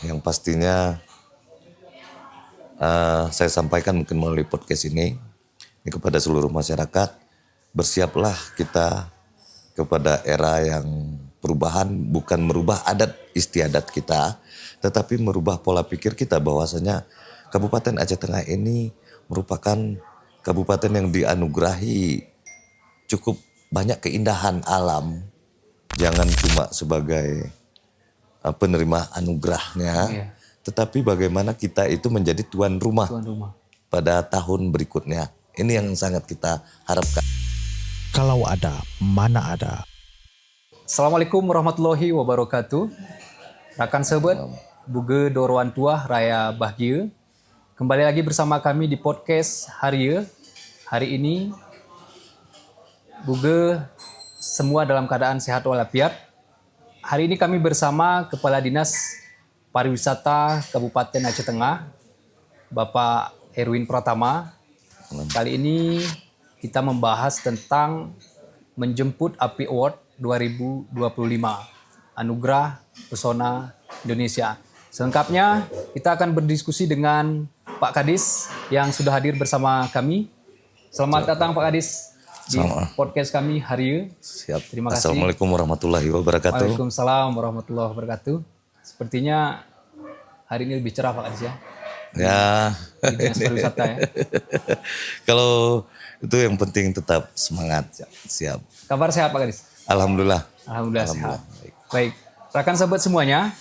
Yang pastinya saya sampaikan mungkin melalui podcast ini kepada seluruh masyarakat, bersiaplah kita kepada era yang perubahan, bukan merubah adat istiadat kita, tetapi merubah pola pikir kita bahwasanya Kabupaten Aceh Tengah ini merupakan kabupaten yang dianugerahi cukup banyak keindahan alam. Jangan cuma sebagai penerima anugerahnya, Iya. tetapi bagaimana kita itu menjadi tuan rumah Tuan rumah. pada tahun berikutnya. Ini yang sangat kita harapkan. Kalau ada, mana ada. Assalamualaikum warahmatullahi wabarakatuh. Rakan sahabat, Buge Dorwan Tuah Raya Bahagia. Kembali lagi bersama kami di podcast Haria. Hari ini Buge semua dalam keadaan sehat walafiat. Hari ini kami bersama Kepala Dinas Pariwisata Kabupaten Aceh Tengah, Bapak Erwin Pratama. Kali ini kita membahas tentang menjemput API Award 2025, Anugerah Pesona Indonesia. Selengkapnya kita akan berdiskusi dengan Pak Kadis yang sudah hadir bersama kami. Selamat datang Pak Kadis di podcast kami Haria. Siap. Terima kasih. Assalamualaikum warahmatullahi wabarakatuh. Waalaikumsalam warahmatullahi wabarakatuh. Sepertinya hari ini lebih cerah Pak Kadis ya. Ya, Di Dinas Pariwisata ya. kalau itu yang penting tetap semangat. Siap. Kabar sehat Pak Kadis? Alhamdulillah. Alhamdulillah sehat. Baik, rekan sahabat semuanya,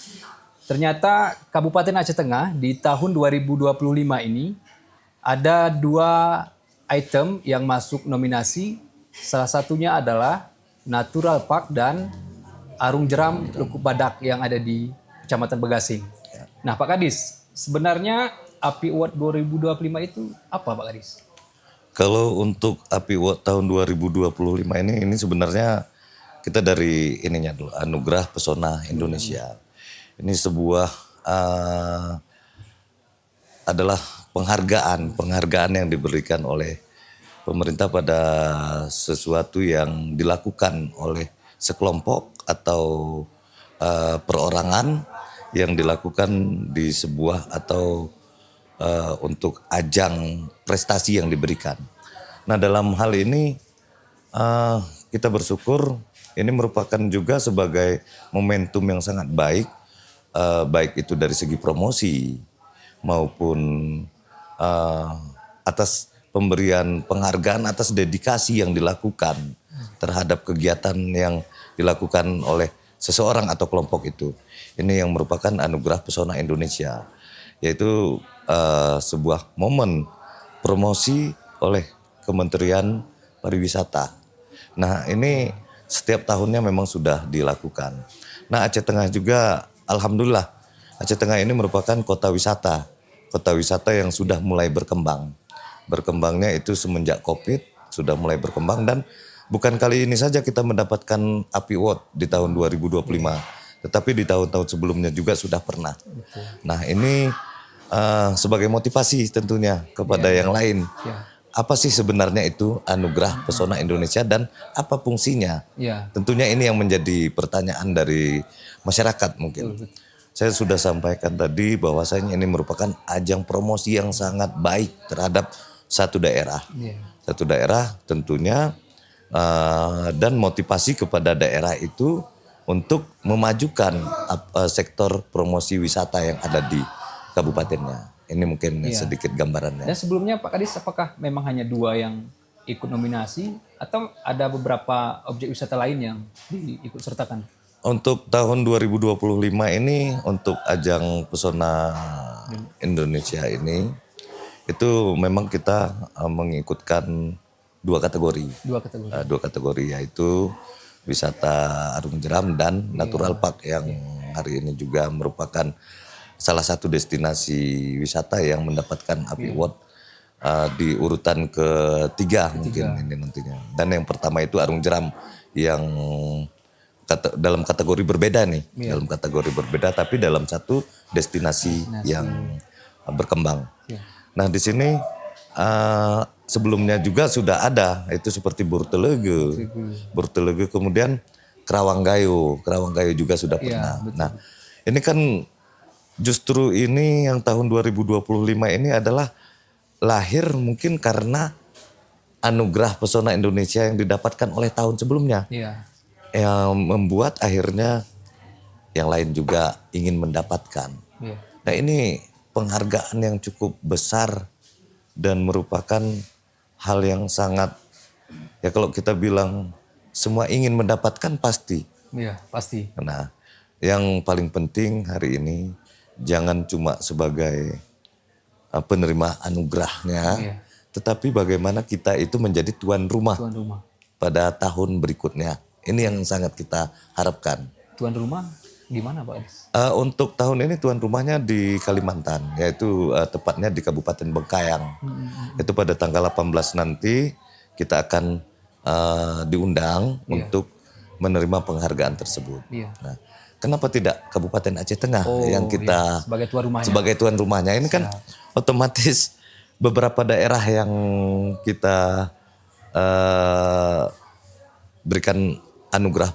ternyata Kabupaten Aceh Tengah di tahun 2025 ini ada 2 item yang masuk nominasi. Salah satunya adalah Natural Park dan Arung Jeram Lukuk Badak yang ada di Kecamatan Begasing. Nah Pak Kadis, sebenarnya API Award 2025 itu apa Pak Kadis? Kalau untuk API Award tahun 2025 ini sebenarnya kita dari ininya dulu, Anugerah Pesona Indonesia. Ini sebuah adalah penghargaan yang diberikan oleh pemerintah pada sesuatu yang dilakukan oleh sekelompok atau perorangan yang dilakukan di sebuah atau untuk ajang prestasi yang diberikan. Nah dalam hal ini kita bersyukur ini merupakan juga sebagai momentum yang sangat baik, baik itu dari segi promosi maupun atas pemberian penghargaan atas dedikasi yang dilakukan terhadap kegiatan yang dilakukan oleh seseorang atau kelompok itu. Ini yang merupakan Anugerah Pesona Indonesia, yaitu sebuah momen promosi oleh Kementerian Pariwisata. Nah ini setiap tahunnya memang sudah dilakukan. Nah Aceh Tengah juga alhamdulillah Aceh Tengah ini merupakan kota wisata yang sudah mulai berkembang. Berkembangnya itu semenjak COVID sudah mulai berkembang dan bukan kali ini saja kita mendapatkan API Award di tahun 2025, tetapi di tahun-tahun sebelumnya juga sudah pernah. Nah ini sebagai motivasi tentunya kepada yang lain. Apa sih sebenarnya itu Anugerah Pesona Indonesia dan apa fungsinya? Tentunya ini yang menjadi pertanyaan dari masyarakat mungkin. Saya sudah sampaikan tadi bahwasanya ini merupakan ajang promosi yang sangat baik terhadap satu daerah. Satu daerah tentunya dan motivasi kepada daerah itu untuk memajukan sektor promosi wisata yang ada di kabupatennya. Ini mungkin sedikit gambarannya. Dan sebelumnya Pak Kadis, apakah memang hanya 2 yang ikut nominasi atau ada beberapa objek wisata lain yang diikut sertakan? Untuk tahun 2025 ini untuk ajang Pesona Indonesia ini itu memang kita mengikutkan 2 kategori. 2 kategori. 2 kategori yaitu wisata Arung Jeram dan Natural Park yang hari ini juga merupakan salah satu destinasi wisata yang mendapatkan API Award di urutan ketiga mungkin ini nantinya. Dan yang pertama itu Arung Jeram yang dalam kategori berbeda nih, dalam kategori berbeda tapi dalam satu destinasi yang berkembang. Nah di sini sebelumnya juga sudah ada itu seperti Burtelege, kemudian Kerawang Gayo juga sudah pernah. Nah ini kan Justru ini yang tahun 2025 ini adalah lahir mungkin karena anugerah pesona Indonesia yang didapatkan oleh tahun sebelumnya. Iya. Yang membuat akhirnya yang lain juga ingin mendapatkan. Iya. Nah ini penghargaan yang cukup besar dan merupakan hal yang sangat, ya kalau kita bilang semua ingin mendapatkan pasti. Iya, pasti. Nah yang paling penting hari ini jangan cuma sebagai penerima anugerahnya, Iya. tetapi bagaimana kita itu menjadi tuan rumah Tuan rumah. pada tahun berikutnya. Ini yang sangat kita harapkan. Tuan rumah di mana Pak Adis? Untuk tahun ini tuan rumahnya di Kalimantan, yaitu tepatnya di Kabupaten Bengkayang. Itu pada tanggal 18 nanti kita akan diundang untuk menerima penghargaan tersebut. Iya. Nah, kenapa tidak Kabupaten Aceh Tengah yang kita iya. Sebagai tuan rumahnya. sebagai tuan rumahnya? Ini kan otomatis beberapa daerah yang kita berikan anugerah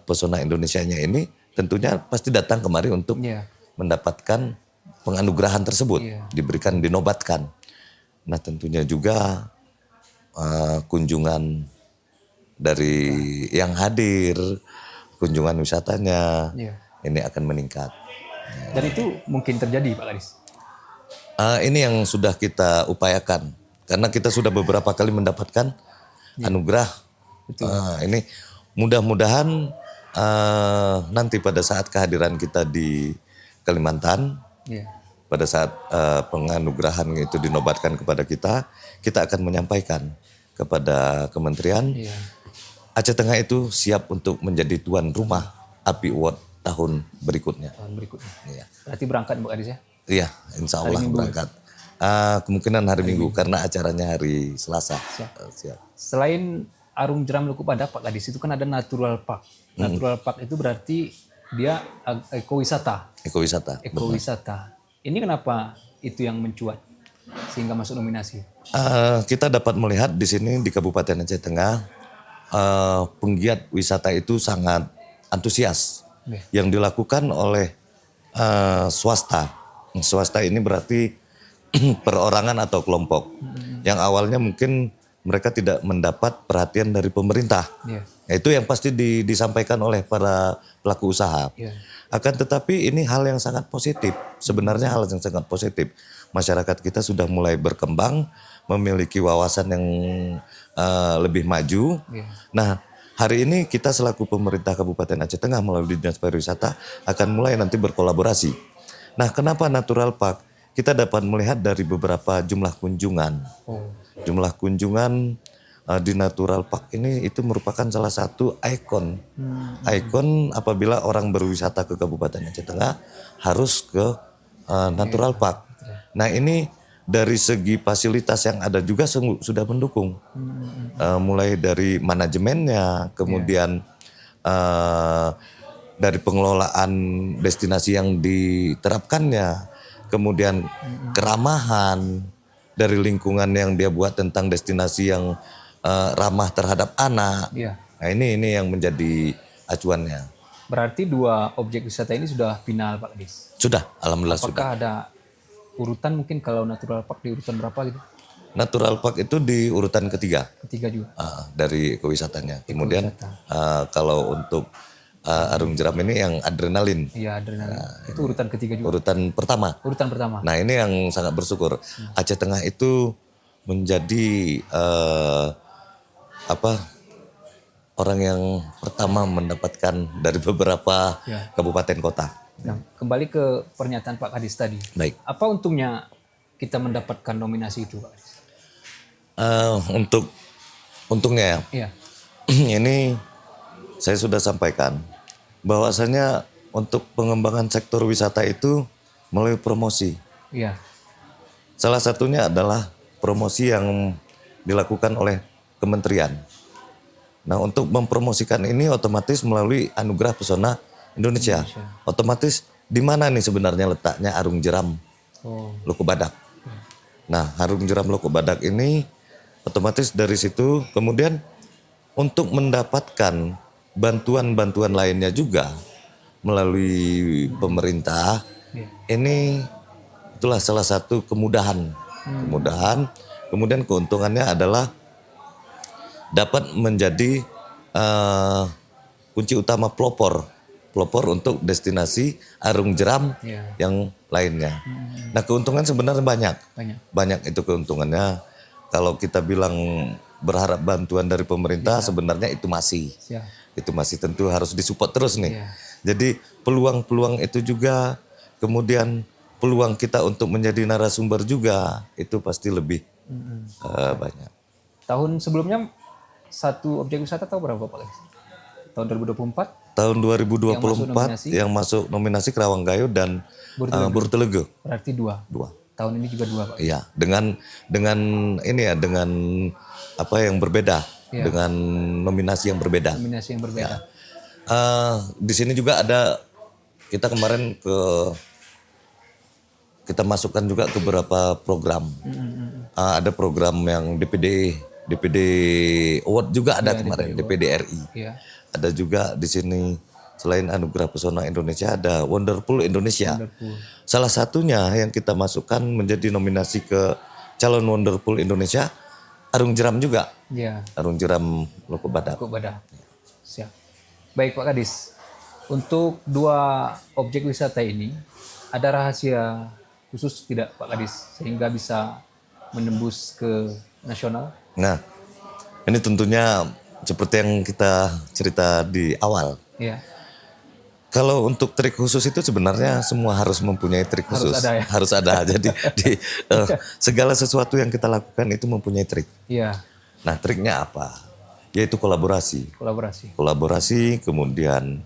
pesona Indonesianya ini tentunya pasti datang kemari untuk Iya. mendapatkan penganugerahan tersebut, Iya. diberikan, dinobatkan. Nah tentunya juga kunjungan dari yang hadir, kunjungan wisatanya Iya. ini akan meningkat. Dan itu mungkin terjadi Pak Adis. Ini yang sudah kita upayakan karena kita sudah beberapa kali mendapatkan anugerah. Ini mudah-mudahan nanti pada saat kehadiran kita di Kalimantan, Iya. pada saat penganugerahan itu dinobatkan kepada kita akan menyampaikan kepada kementerian Iya. Aceh Tengah itu siap untuk menjadi tuan rumah API Award tahun berikutnya. Tahun berikutnya. Iya. Berarti berangkat Pak Adis ya? Iya, insya Allah berangkat. Kemungkinan hari Minggu karena acaranya hari Selasa. Siap. Selain Arung Jeram Luku Badak Pak Kadis, itu kan ada Natural Park. Natural Park itu berarti dia ekowisata. Ekowisata. Ekowisata. Ini kenapa itu yang mencuat sehingga masuk nominasi? Kita dapat melihat di sini di Kabupaten Aceh Tengah penggiat wisata itu sangat antusias. Oke. Yang dilakukan oleh swasta. Swasta ini berarti perorangan atau kelompok. Yang awalnya mungkin mereka tidak mendapat perhatian dari pemerintah. Iya. Itu yang pasti disampaikan oleh para pelaku usaha. Iya. Akan tetapi ini hal yang sangat positif. Sebenarnya hal yang sangat positif. Masyarakat kita sudah mulai berkembang, memiliki wawasan yang lebih maju. Iya. Nah, hari ini kita selaku pemerintah Kabupaten Aceh Tengah melalui Dinas Pariwisata akan mulai nanti berkolaborasi. Nah, kenapa Natural Park? Kita dapat melihat dari beberapa jumlah kunjungan. Oh. Jumlah kunjungan di Natural Park ini itu merupakan salah satu ikon. Ikon apabila orang berwisata ke Kabupaten Aceh Tengah harus ke Natural Park. Nah ini dari segi fasilitas yang ada juga sudah mendukung. Mulai dari manajemennya, kemudian dari pengelolaan destinasi yang diterapkannya, kemudian keramahan dari lingkungan yang dia buat tentang destinasi yang ramah terhadap anak. Iya. Nah ini yang menjadi acuannya. Berarti 2 objek wisata ini sudah final Pak Kadis. Sudah, alhamdulillah sudah. Apakah ada urutan mungkin kalau Natural Park di urutan berapa gitu? Natural Park itu di urutan ketiga Ketiga juga. dari ekowisatanya. Kemudian kalau untuk Arung Jeram ini yang adrenalin, Iya, adrenalin. Itu urutan ketiga juga. urutan pertama. Urutan pertama. Nah ini yang sangat bersyukur. Aceh Tengah itu menjadi orang yang pertama mendapatkan dari beberapa kabupaten kota. Nah, kembali ke pernyataan Pak Kadis tadi. Baik. Apa untungnya kita mendapatkan nominasi itu Pak Kadis? Untuk untungnya Iya. ini saya sudah sampaikan bahwasanya untuk pengembangan sektor wisata itu melalui promosi. Iya. Salah satunya adalah promosi yang dilakukan oleh kementerian. Nah untuk mempromosikan ini otomatis melalui anugerah pesona Indonesia. Otomatis di mana nih sebenarnya letaknya Arung Jeram Oh. Luku Badak. Nah Arung Jeram Luku Badak ini otomatis dari situ kemudian untuk mendapatkan bantuan-bantuan lainnya juga melalui pemerintah Iya. Ini itulah salah satu kemudahan. Kemudian keuntungannya adalah dapat menjadi kunci utama pelopor untuk destinasi Arung Jeram Iya. yang lainnya. Nah, keuntungan sebenarnya banyak. Banyak itu keuntungannya. Kalau kita bilang berharap bantuan dari pemerintah, sebenarnya itu masih. Siap. Itu masih tentu harus disupport terus nih. Iya. Jadi peluang-peluang itu juga, kemudian peluang kita untuk menjadi narasumber juga itu pasti lebih banyak. Tahun sebelumnya satu objek wisata tahu berapa Pak Lex? Tahun 2024 Tahun 2024 yang masuk nominasi Kerawanggayu dan Burtelego. berarti 2. Tahun ini juga 2 Pak. Iya, dengan ini ya, dengan apa yang berbeda, dengan nominasi yang berbeda. Nominasi yang berbeda. Di sini juga ada, kita kemarin kita masukkan juga ke beberapa program. Ada program yang DPD Award juga ada kemarin, DPD RI. Iya. Ada juga di sini selain Anugerah Pesona Indonesia ada Wonderful Indonesia. Salah satunya yang kita masukkan menjadi nominasi ke calon Wonderful Indonesia Arung Jeram juga. Iya. Arung Jeram Loko Badak. Cukup Badak. Siap. Baik Pak Kadis. Untuk 2 objek wisata ini ada rahasia khusus tidak Pak Kadis sehingga bisa menembus ke nasional? Nah, ini tentunya seperti yang kita cerita di awal. Iya. Kalau untuk trik khusus itu sebenarnya semua harus mempunyai trik khusus. Harus ada ya? Harus ada. Jadi segala sesuatu yang kita lakukan itu mempunyai trik. Iya. Nah, triknya apa? Yaitu kolaborasi. Kolaborasi, kemudian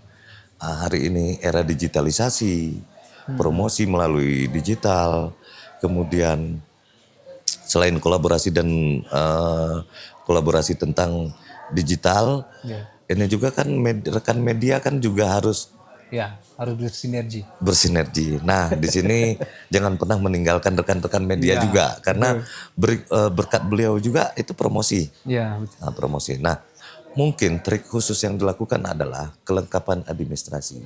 hari ini era digitalisasi, promosi melalui digital, kemudian selain kolaborasi dan kolaborasi tentang digital, ini juga kan rekan media kan juga harus bersinergi. Nah, di sini jangan pernah meninggalkan rekan-rekan media juga, karena berkat beliau juga itu promosi. Iya, betul. Nah, promosi. Nah, mungkin trik khusus yang dilakukan adalah kelengkapan administrasi.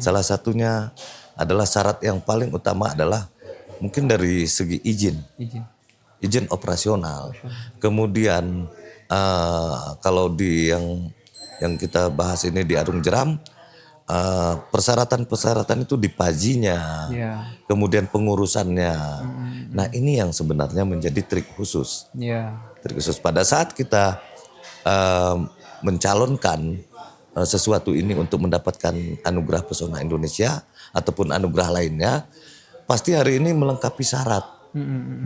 Salah satunya adalah syarat yang paling utama adalah mungkin dari segi izin operasional. Kemudian kalau di yang kita bahas ini di Arung Jeram, persyaratan itu dipajinya, kemudian pengurusannya. Nah, ini yang sebenarnya menjadi trik khusus. Trik khusus pada saat kita mencalonkan sesuatu ini untuk mendapatkan anugerah pesona Indonesia ataupun anugerah lainnya, pasti hari ini melengkapi syarat.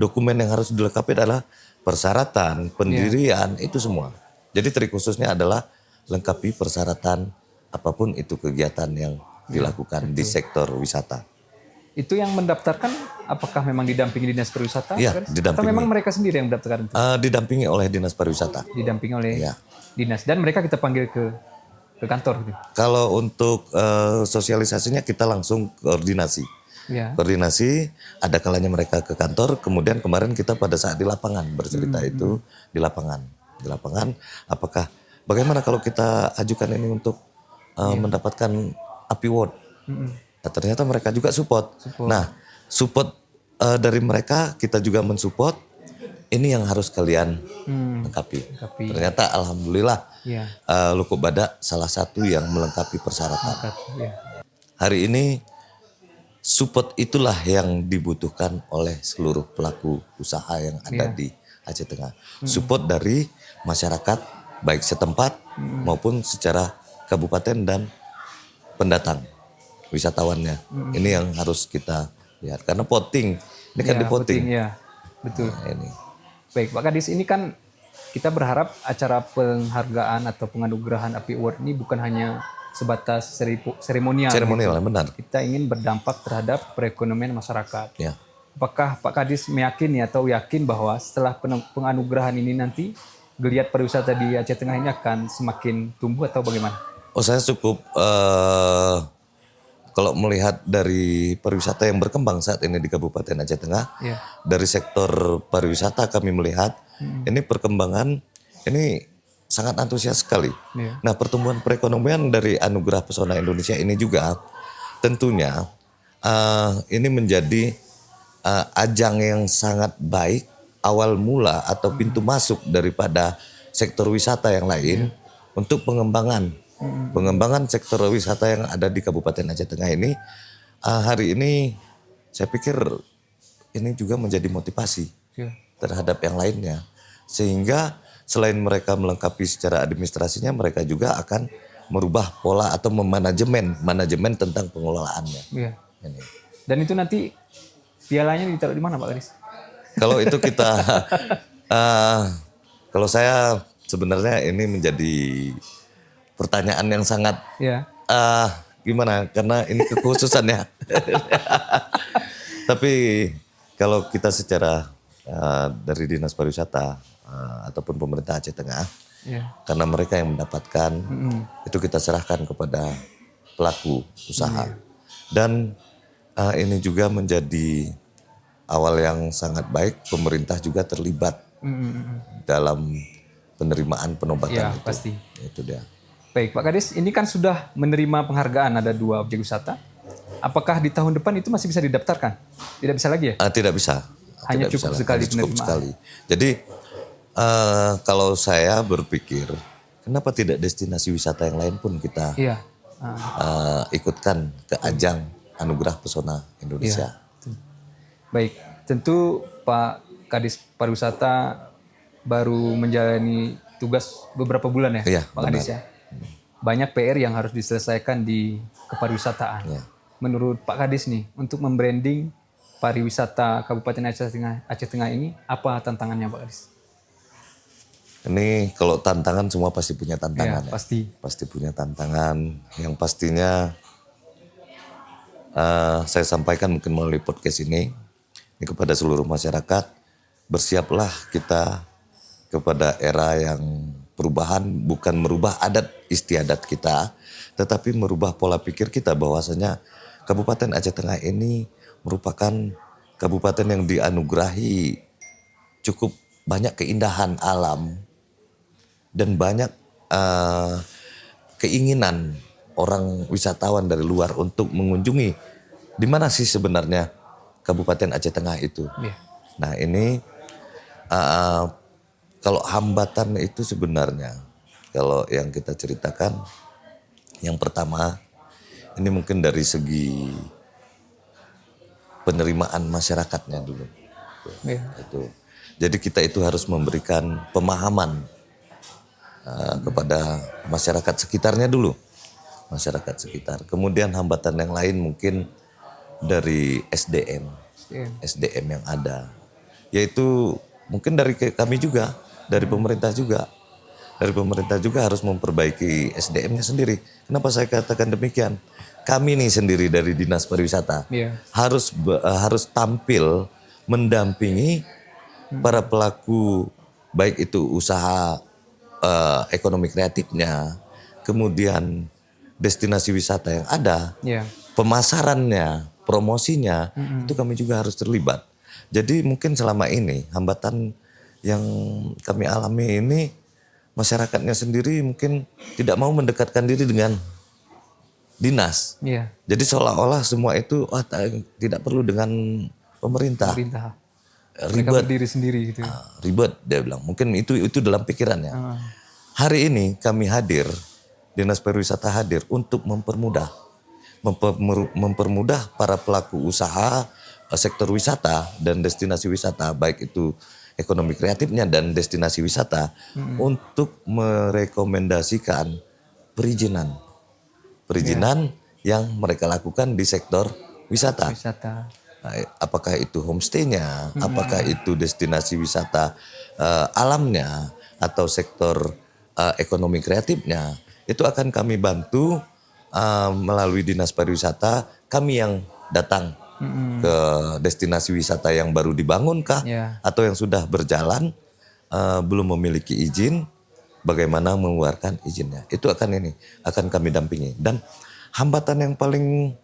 Dokumen yang harus dilengkapi adalah persyaratan, pendirian, itu semua. Jadi trik khususnya adalah lengkapi persyaratan apapun itu kegiatan yang dilakukan di sektor wisata. Itu yang mendaftarkan apakah memang didampingi Dinas Pariwisata? Iya, didampingi. Atau memang mereka sendiri yang mendaftarkan itu? Didampingi oleh Dinas Pariwisata. Didampingi oleh Dinas. Dan mereka kita panggil ke kantor gitu? Kalau untuk sosialisasinya kita langsung koordinasi. Koordinasi, ada kalanya mereka ke kantor, kemudian kemarin kita pada saat di lapangan bercerita itu di lapangan. Di lapangan, apakah bagaimana kalau kita ajukan ini untuk mendapatkan API Award? Nah, ternyata mereka juga support. Nah, support dari mereka, kita juga mensupport. Ini yang harus kalian lengkapi. Ternyata alhamdulillah Loko Badak salah satu yang melengkapi persyaratan. Hari ini support itulah yang dibutuhkan oleh seluruh pelaku usaha yang ada di Aceh Tengah. Support dari masyarakat baik setempat maupun secara kabupaten dan pendatang wisatawannya. Ini yang harus kita lihat karena voting. Ini kan di voting. Betul. Nah, ini. Baik, Pak Kadis, ini kan kita berharap acara penghargaan atau penganugerahan API Award ini bukan hanya sebatas seremonial. Seremonial, benar. Kita ingin berdampak terhadap perekonomian masyarakat. Ya. Apakah Pak Kadis meyakini atau yakin bahwa setelah penganugerahan ini nanti geliat pariwisata di Aceh Tengah ini akan semakin tumbuh atau bagaimana? Oh, saya cukup kalau melihat dari pariwisata yang berkembang saat ini di Kabupaten Aceh Tengah, dari sektor pariwisata kami melihat ini perkembangan ini sangat antusias sekali. Nah, pertumbuhan perekonomian dari Anugerah Pesona Indonesia ini juga tentunya ini menjadi ajang yang sangat baik, awal mula atau pintu masuk daripada sektor wisata yang lain untuk pengembangan sektor wisata yang ada di Kabupaten Aceh Tengah ini. Hari ini saya pikir ini juga menjadi motivasi terhadap yang lainnya, sehingga selain mereka melengkapi secara administrasinya, mereka juga akan merubah pola atau manajemen tentang pengelolaannya. Iya. Ini. Dan itu nanti pialanya ditaruh di mana Pak Kadis? Kalau itu kita, kalau saya sebenarnya ini menjadi pertanyaan yang sangat Iya. gimana? Karena ini kekhususannya. Tapi kalau kita secara dari Dinas Pariwisata ataupun pemerintah Aceh Tengah, karena mereka yang mendapatkan, itu kita serahkan kepada pelaku usaha. Dan ini juga menjadi awal yang sangat baik, pemerintah juga terlibat dalam penerimaan penobatan itu. Pasti. Itu dia. Baik Pak Kadis, ini kan sudah menerima penghargaan, ada 2 objek wisata. Apakah di tahun depan itu masih bisa didaftarkan? Tidak bisa lagi ya? Tidak bisa. Hanya Tidak cukup bisa, sekali hanya cukup penerimaan. sekali. Jadi kalau saya berpikir, kenapa tidak destinasi wisata yang lain pun kita Iya. ikutkan ke ajang Anugerah Pesona Indonesia. Baik, tentu Pak Kadis Pariwisata baru menjalani tugas beberapa bulan ya, Iya, Pak Kadis ya. Banyak PR yang harus diselesaikan di kepariwisataan. Iya. Menurut Pak Kadis nih, untuk membranding pariwisata Kabupaten Aceh Tengah ini, apa tantangannya Pak Kadis? Ini kalau tantangan semua pasti punya tantangan. Ya, pasti. Pasti punya tantangan. Yang pastinya saya sampaikan mungkin melalui podcast ini kepada seluruh masyarakat, bersiaplah kita kepada era yang perubahan, bukan merubah adat istiadat kita, tetapi merubah pola pikir kita bahwasanya Kabupaten Aceh Tengah ini merupakan kabupaten yang dianugerahi cukup banyak keindahan alam dan banyak keinginan orang wisatawan dari luar untuk mengunjungi di mana sih sebenarnya Kabupaten Aceh Tengah itu. Iya. Nah ini kalau hambatan itu sebenarnya kalau yang kita ceritakan, yang pertama ini mungkin dari segi penerimaan masyarakatnya dulu. Iya. Itu. Jadi kita itu harus memberikan pemahaman kepada masyarakat sekitarnya dulu. Masyarakat sekitar. Kemudian hambatan yang lain mungkin dari SDM yang ada. Yaitu mungkin dari kami juga, dari pemerintah juga. Dari pemerintah juga harus memperbaiki SDM-nya sendiri. Kenapa saya katakan demikian? Kami nih sendiri dari Dinas Pariwisata harus tampil mendampingi para pelaku baik itu usaha ekonomi kreatifnya, kemudian destinasi wisata yang ada, pemasarannya, promosinya, itu kami juga harus terlibat. Jadi mungkin selama ini hambatan yang kami alami ini masyarakatnya sendiri mungkin tidak mau mendekatkan diri dengan dinas. Jadi seolah-olah semua itu tidak perlu dengan pemerintah. Ribet diri sendiri gitu. Ribet dia bilang. Mungkin itu dalam pikirannya. Hari ini kami hadir, Dinas Pariwisata hadir untuk mempermudah para pelaku usaha sektor wisata dan destinasi wisata, baik itu ekonomi kreatifnya dan destinasi wisata, untuk merekomendasikan perizinan yang mereka lakukan di sektor wisata. Nah, apakah itu homestay-nya, apakah itu destinasi wisata alamnya, atau sektor ekonomi kreatifnya, itu akan kami bantu melalui Dinas Pariwisata, kami yang datang ke destinasi wisata yang baru dibangun kah, atau yang sudah berjalan belum memiliki izin, bagaimana mengeluarkan izinnya. Itu akan kami dampingi. Dan hambatan yang paling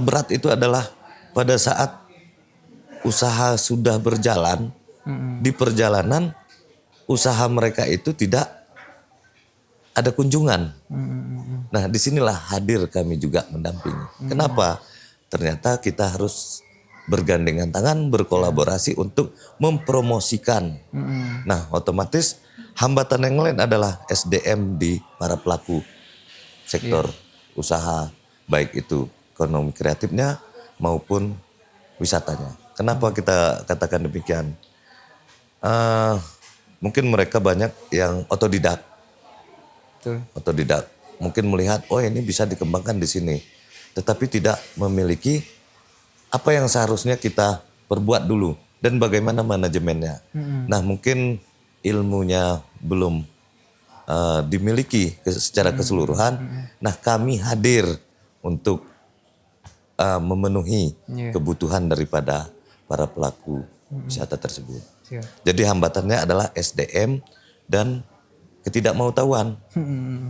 berat itu adalah pada saat usaha sudah berjalan, di perjalanan usaha mereka itu tidak ada kunjungan. Nah, disinilah hadir kami juga mendampingi. Kenapa? Ternyata kita harus bergandengan tangan, berkolaborasi untuk mempromosikan. Nah, otomatis hambatan yang lain adalah SDM di para pelaku sektor usaha, baik itu ekonomi kreatifnya maupun wisatanya. Kenapa kita katakan demikian? Mungkin mereka banyak yang otodidak. Betul. Otodidak. Mungkin melihat, oh ini bisa dikembangkan di sini. Tetapi tidak memiliki apa yang seharusnya kita perbuat dulu. Dan bagaimana manajemennya. Nah mungkin ilmunya belum dimiliki secara keseluruhan. Nah kami hadir untuk memenuhi kebutuhan daripada para pelaku wisata tersebut. Siap. Jadi hambatannya adalah SDM dan ketidakmautawan.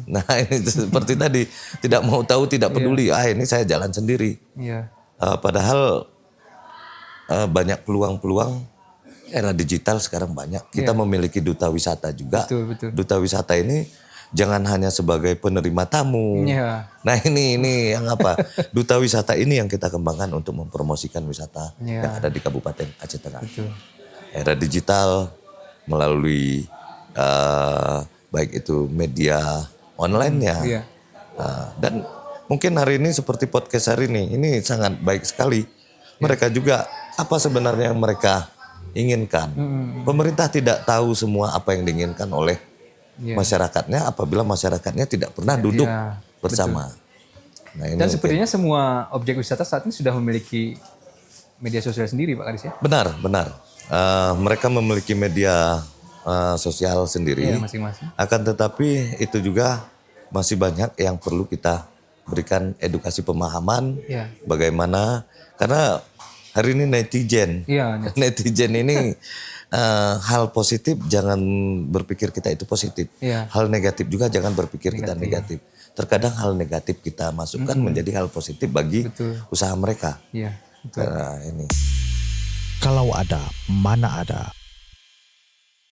Nah ini seperti tadi, tidak mau tahu, tidak peduli. Ini saya jalan sendiri. Iya. Padahal banyak peluang-peluang era digital sekarang banyak. Kita memiliki duta wisata juga. Betul. Duta wisata ini jangan hanya sebagai penerima tamu. Iya. Nah ini yang apa? Duta wisata ini yang kita kembangkan untuk mempromosikan wisata yang ada di Kabupaten Aceh Tengah. Betul. Era digital melalui baik itu media online-nya. Iya. Dan mungkin hari ini seperti podcast hari ini sangat baik sekali. Mereka juga apa sebenarnya yang mereka inginkan. Pemerintah tidak tahu semua apa yang diinginkan oleh masyarakatnya apabila masyarakatnya tidak pernah duduk bersama. Nah, ini Dan sepertinya semua objek wisata saat ini sudah memiliki media sosial sendiri Pak Kadis ya? benar. Mereka memiliki media sosial sendiri. Iya, masing-masing. Akan tetapi itu juga masih banyak yang perlu kita berikan edukasi pemahaman. Iya. Bagaimana, karena hari ini netizen. Iya. Netizen ini hal positif jangan berpikir kita itu positif. Iya. Hal negatif juga jangan berpikir kita negatif. Terkadang hal negatif kita masukkan menjadi hal positif bagi usaha mereka. Iya. Betul. Nah, ini. Kalau ada, mana ada.